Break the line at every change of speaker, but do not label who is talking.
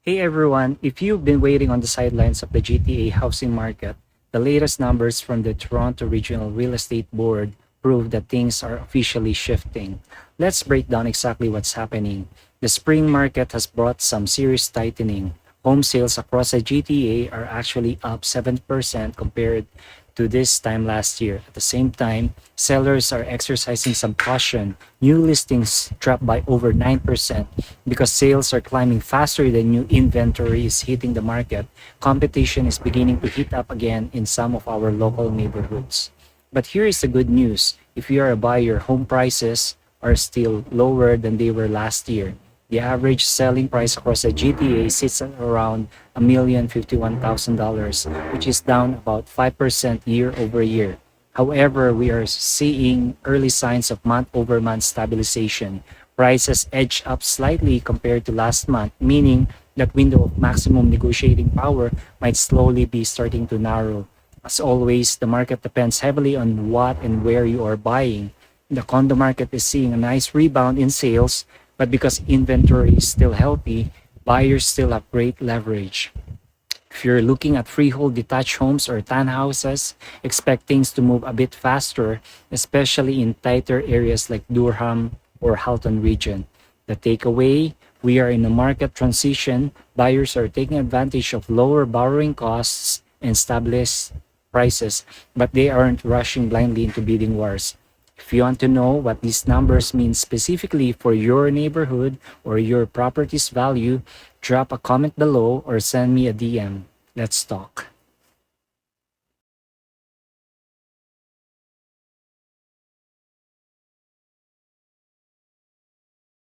Hey everyone, if you've been waiting on the sidelines of the GTA housing market, the latest numbers from the Toronto Regional Real Estate Board prove that things are officially shifting. Let's break down exactly what's happening. The spring market has brought some serious tightening. Home sales across the GTA are actually up 7% compared to this time last year. At the same time, sellers are exercising some caution. New listings dropped by over 9% because sales are climbing faster than new inventory is hitting the market. Competition is beginning to heat up again in some of our local neighborhoods. But here is the good news. If you are a buyer, home prices are still lower than they were last year. The average selling price across the GTA sits at around $1,051,000, which is down about 5% year over year. However, we are seeing early signs of month-over-month stabilization. Prices edged up slightly compared to last month, meaning that window of maximum negotiating power might slowly be starting to narrow. As always, the market depends heavily on what and where you are buying. The condo market is seeing a nice rebound in sales, but because inventory is still healthy, buyers still have great leverage. If you're looking at freehold detached homes or townhouses, expect things to move a bit faster, especially in tighter areas like Durham or Halton region. The takeaway, we are in a market transition. Buyers are taking advantage of lower borrowing costs and stabilized prices, but they aren't rushing blindly into bidding wars. If you want to know what these numbers mean specifically for your neighborhood or your property's value, drop a comment below or send me a DM. Let's talk.